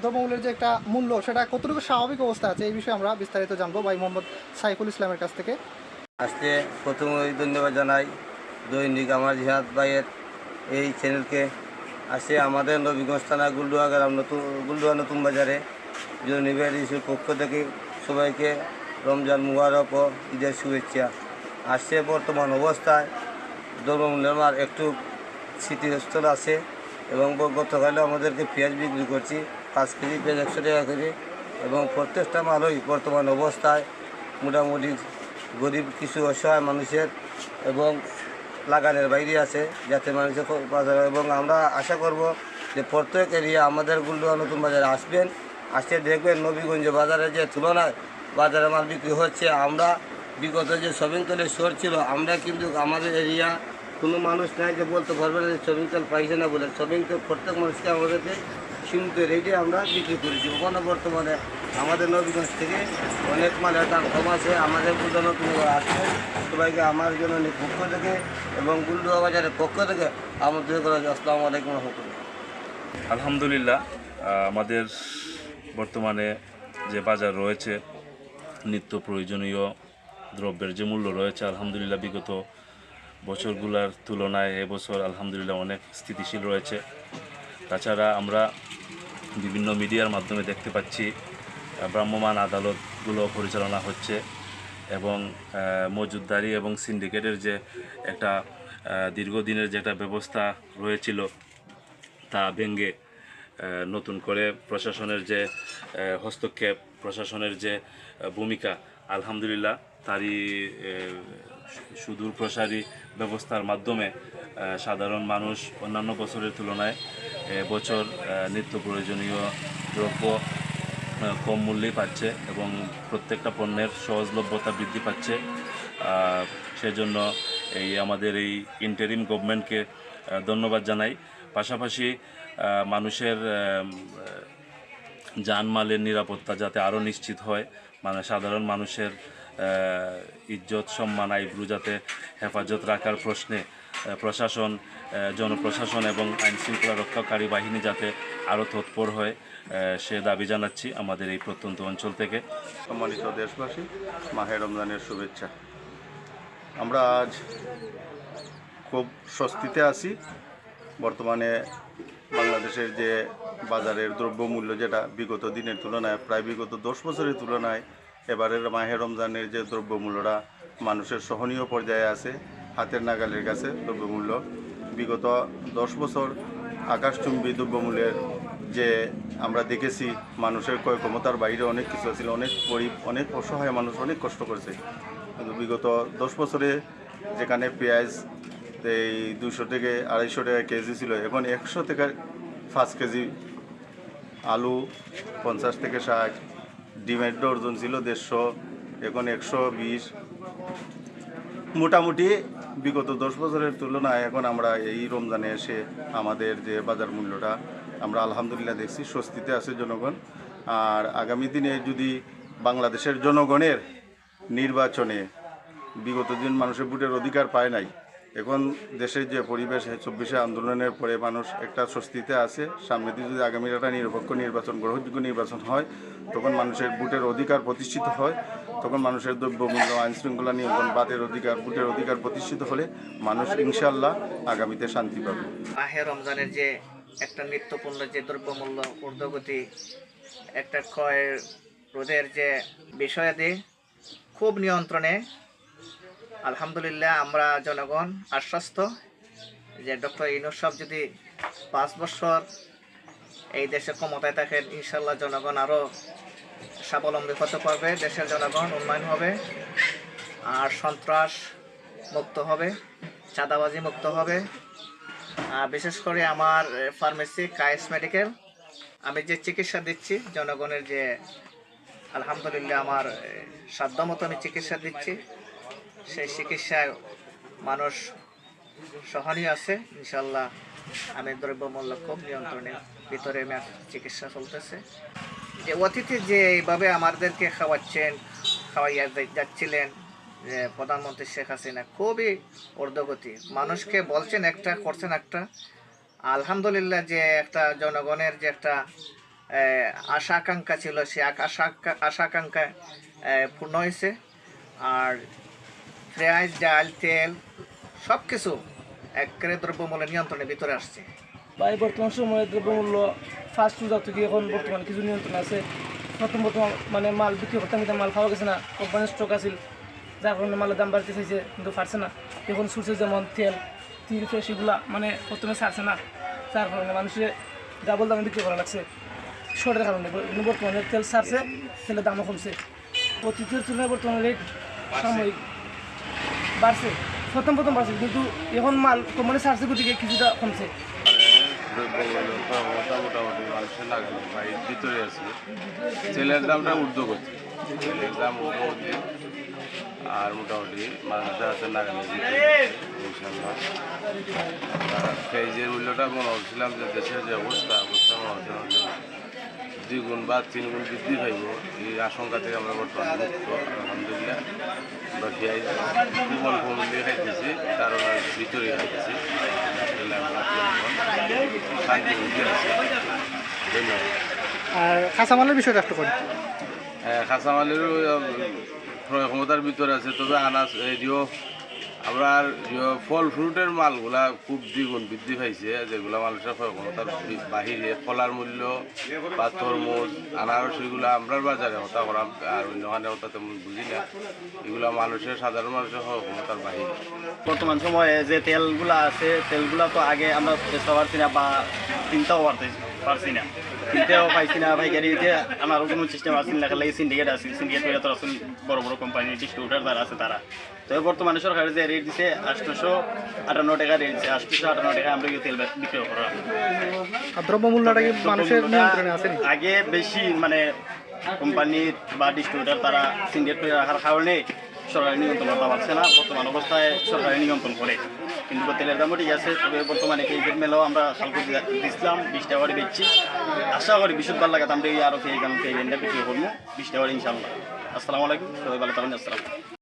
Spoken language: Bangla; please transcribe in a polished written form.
দ্রব্যমূল্যের যে একটা মূল্য সেটা কতটুকু স্বাভাবিক অবস্থা আছে এই বিষয়ে আমরা বিস্তারিত জানবো ভাই মোহাম্মদ সাইফুল ইসলামের কাছ থেকে। আজকে প্রথমেই ধন্যবাদ জানাই দৈনিক আমার জিহাদ ভাইয়ের এই চ্যানেলকে। আসে আমাদের নবীগঞ্জ থানা গুলডুয়া গ্রাম নতুন বাজারে জনিবের ইস্যুর পক্ষ থেকে সবাইকে রমজান মুবারক ও ঈদের শুভেচ্ছা। আসছে বর্তমান অবস্থায় দ্রব্যমূল্যের মান একটু স্থিতিস্থল আছে এবং গতকালে আমাদেরকে পেঁয়াজ বিক্রি করছি 5 কেজি পেঁয়াজ 100 টাকা করে, এবং প্রত্যেকটা মালই বর্তমান অবস্থায় মোটামুটি গরিব কিছু অসহায় মানুষের এবং লাগানের বাইরে আছে যাতে মানুষের বাজার, এবং আমরা আশা করব যে প্রত্যেক এরিয়া আমাদের গুলডুয়া নতুন বাজারে আসবেন, আসতে দেখবেন নবীগঞ্জ বাজারের যে তুলনায় বাজারে মাল বিক্রি হচ্ছে। আমরা বিগত যে শপিং তেলের শোর ছিল, আমরা কিন্তু আমাদের এরিয়া কোনো মানুষ নাই যে বলতে পারবে না যে শপিং তেল পাইছে না বলে। শপিং তেল প্রত্যেক মানুষকে আমাদেরকে সীমিত রেটে আমরা বিক্রি করেছি। ওখানে বর্তমানে আমাদের নবীগঞ্জ থেকে অনেক মালের দাম কম আছে। আমাদের গুলডুয়া নতুন আসছে সবাইকে আমার জন্য পক্ষ থেকে এবং গুলডুয়া বাজারের পক্ষ থেকে আমন্ত্রণ করা হচ্ছে। আসসালামু আলাইকুম রহমতুল্লাহ। আলহামদুলিল্লাহ, আমাদের বর্তমানে যে বাজার রয়েছে নিত্য প্রয়োজনীয় দ্রব্যের যে মূল্য রয়েছে, আলহামদুলিল্লাহ বিগত বছরগুলোর তুলনায় এবছর আলহামদুলিল্লাহ অনেক স্থিতিশীল রয়েছে। তাছাড়া আমরা বিভিন্ন মিডিয়ার মাধ্যমে দেখতে পাচ্ছি ভ্রাম্যমাণ আদালতগুলো পরিচালনা হচ্ছে এবং মজুতদারি এবং সিন্ডিকেটের যে একটা দীর্ঘদিনের যে একটা ব্যবস্থা রয়েছিল তা ভেঙে নতুন করে প্রশাসনের যে হস্তক্ষেপ, প্রশাসনের যে ভূমিকা, আলহামদুলিল্লাহ তারই সুদূর প্রসারী ব্যবস্থার মাধ্যমে সাধারণ মানুষ অন্যান্য বছরের তুলনায় বছর নিত্য প্রয়োজনীয় দ্রব্য কম মূল্যেই পাচ্ছে এবং প্রত্যেকটা পণ্যের সহজলভ্যতা বৃদ্ধি পাচ্ছে। সেজন্য আমাদের এই ইন্টারিম গভর্নমেন্টকে ধন্যবাদ জানাই। পাশাপাশি মানুষের জানমালের নিরাপত্তা যাতে আরও নিশ্চিত হয়, মানে সাধারণ মানুষের ইজ্জত সম্মান আইব্রু যাতে হেফাজত রাখার প্রশ্নে প্রশাসন, জনপ্রশাসন এবং আইনশৃঙ্খলা রক্ষাকারী বাহিনী যাতে আরও তৎপর হয় সে দাবি জানাচ্ছি আমাদের এই প্রত্যন্ত অঞ্চল থেকে। সম্মানিত দেশবাসী, মাহে রমজানের শুভেচ্ছা। আমরা আজ খুব স্বস্তিতে আছি। বর্তমানে বাংলাদেশের যে বাজারের দ্রব্যমূল্য যেটা বিগত দিনের তুলনায় প্রায় বিগত 10 বছরের তুলনায় এবারের মাহে রমজানের যে দ্রব্যমূল্যটা মানুষের সহনীয় পর্যায়ে আছে, হাতের নাগালের কাছে দ্রব্যমূল্য। বিগত 10 বছর আকাশচুম্বী দ্রব্যমূল্যের যে আমরা দেখেছি মানুষের ক্রয় ক্ষমতার বাইরে অনেক কিছু ছিল, অনেক গরিব অনেক অসহায় মানুষ অনেক কষ্ট করেছে। কিন্তু বিগত 10 বছরে যেখানে পেঁয়াজ এই 200 থেকে 250 টাকা কেজি ছিল, এখন 100 থেকে 5 কেজি, আলু 50 থেকে 60, ডিমের ডর্জন ছিল 150, এখন 120। মোটামুটি বিগত 10 বছরের তুলনায় এখন আমরা এই রমজানে এসে আমাদের যে বাজার মূল্যটা আমরা আলহামদুলিল্লাহ দেখছি, স্বস্তিতে আছে জনগণ। আর আগামী দিনে যদি বাংলাদেশের জনগণের নির্বাচনে বিগত দিন মানুষের ভোটের অধিকার পায় নাই, এখন দেশের যে পরিবেশ 24শে আন্দোলনের পরে মানুষ একটা স্বস্তিতে আছে। সামনে দিয়ে যদি আগামী একটা নিরপেক্ষ নির্বাচন, গ্রহণযোগ্য নির্বাচন হয়, তখন মানুষের ভোটের অধিকার প্রতিষ্ঠিত হয়, তখন মানুষের দ্রব্যমূল্য আইনশৃঙ্খলা নিয়ন্ত্রণ বাদের অধিকার, ভোটের অধিকার প্রতিষ্ঠিত হলে মানুষ ইনশাআল্লাহ আগামীতে শান্তি পাবে। মাহে রমজানের যে একটা নিত্যপণ্য যে দ্রব্যমূল্য ঊর্ধ্বগতি, একটা ক্ষয় রোধের যে বিষয়াদি খুব নিয়ন্ত্রণে। আলহামদুলিল্লাহ আমরা জনগণ আশ্বস্ত যে ডক্টর ইউনূস সাহেব যদি 5 বছর এই দেশে ক্ষমতায় থাকেন, ইনশাল্লাহ জনগণ আরও স্বাবলম্বী হতে পারবে, দেশের জনগণ উন্নয়ন হবে, আর সন্ত্রাস মুক্ত হবে, চাঁদাবাজি মুক্ত হবে। বিশেষ করে আমার ফার্মেসি কায়েস মেডিকেল, আমি যে চিকিৎসা দিচ্ছি জনগণের, যে আলহামদুলিল্লাহ আমার সাধ্যমতো আমি চিকিৎসা দিচ্ছি, সেই চিকিৎসায় মানুষ সহনীয় আছে। ইনশাল্লাহ আমি দ্রব্যমূল্য খুব নিয়ন্ত্রণের ভিতরে আমার চিকিৎসা চলতেছে। যে অতিথি যে এইভাবে আমাদেরকে খাওয়াইয়া যাচ্ছিলেন যে প্রধানমন্ত্রী শেখ হাসিনা, খুবই ঊর্ধ্বগতি, মানুষকে বলছেন একটা করছেন একটা। আলহামদুলিল্লাহ যে একটা জনগণের যে একটা আশা আকাঙ্ক্ষা ছিল, সে আশা আকাঙ্ক্ষা পূর্ণ হয়েছে। আর পেঁয়াজ, ডাল, তেল সব কিছু একেবারে দ্রব্যমূল্যের নিয়ন্ত্রণের ভিতরে আসছে। বা এই বর্তমান সময়ে দ্রব্যমূল্য ফাস্ট ফুড থেকে এখন বর্তমানে কিছু নিয়ন্ত্রণ আছে। বর্তমান মানে মাল বিক্রি করতাম কিন্তু মাল খাওয়া গেছে না, কোম্পানির স্টক আছিল, যার কারণে মালের দাম বাড়তে চাইছে কিন্তু পারছে না। এখন সুরছে যেমন তেল ফ্রেশ এগুলা মানে প্রথমে ছাড়ছে না, যার কারণে মানুষের ডাবল দামে বিক্রি করা লাগছে শর্টের কারণে। কিন্তু বর্তমানে তেল ছাড়ছে, তেলের দামও কমছে। অতীতের তুলনায় বর্তমানে রেট সাময়িক বাড়ছে, প্রথম বাড়ছে, কিন্তু এখন মাল কোম্পানি ছাড়ছে গতিকে কিছুটা কমছে। মোটামুটি মানুষের নাগালে বা এর ভিতরে আছে। তেলের দামটা ঊর্ধ্ব করছে, তেলের দাম ঊর্ধ্ব করছে, আর মোটামুটি মানুষের হাতের নাগালে ইনশাল্লাহ। পেঁয়াজের মূল্যটা মনে হচ্ছিলাম যে দেশের যে অবস্থা মনে হচ্ছে 2 গুণ বা 3 গুণ বৃদ্ধি পাইব, এই আশঙ্কা থেকে আমরা বর্তমানে মুক্ত আলহামদুলিল্লাহ। আমরা পেঁয়াজ কম দিয়ে খাইতেছি, তার ভিতরে খাইতেছি, শান্তি বুদ্ধি আছে। ধন্যবাদ। আর কাঁচামালের বিষয়টা একটু করি। হ্যাঁ, কাঁচামালেরও ক্রয় ক্ষমতার ভিতরে আছে, তবে আনাজ এদিও আমরা ফল ফ্রুটের মালগুলা খুব দ্বিগুণ বৃদ্ধি পাইছে, যেগুলো মানুষের ক্রয় ক্ষমতার বাহিরে। ফলার মূল্য বা তরমুজ, আনারস এগুলো আমরার বাজারে হতা করাম, আর অন্যখানে হতা তেমন বুঝি না। এগুলো মানুষের সাধারণ মানুষের ক্রয় ক্ষমতার বাহিরে। বর্তমান সময়ে যে তেলগুলা আছে, তেলগুলা তো আগে আমরা বেচতে পারছি না বা কিনতেও পারছি না, কিনতেও পাইছি না। পাইকারিতে আমার কোনো সিস্টেম আছে না, লাগে সিন্ডিকেট আছে, সিন্ডিকেট করে তো আসলে বড় বড় কোম্পানি ডিস্ট্রিবিউটার যারা আছে তারা। তবে বর্তমানে সরকারের যে রেট দিচ্ছে 858 টাকা রেট দিচ্ছে, 858 টাকা আমরা তেল বিক্রি করা। আর দ্রব্যমূল্যটা কি মানুষের নিয়ন্ত্রণে আছে? আগে বেশি মানে কোম্পানির বা ডিস্ট্রিবিউটার তারা সিন্ডিকেট করে রাখার কারণে সরকারি নিয়ন্ত্রণ করতে পারছে না। বর্তমান অবস্থায় সরকারি নিয়ন্ত্রণ করে, কিন্তু তেলের দামও ঠিক আছে। তবে বর্তমানে পেঁয়াজের মেলাও আমরা সালকুটি দিচ্ছিলাম 20 টাকা করে বেচছি। আশা করি বিশুদ্ধবার লাগাতে আমরা আরও পেঁয়াজ বিক্রি করবো 20 টাকা করে ইনশাল্লাহ। আসসালামু আলাইকুম, সবাই ভালো থাকুন। আসসালাম।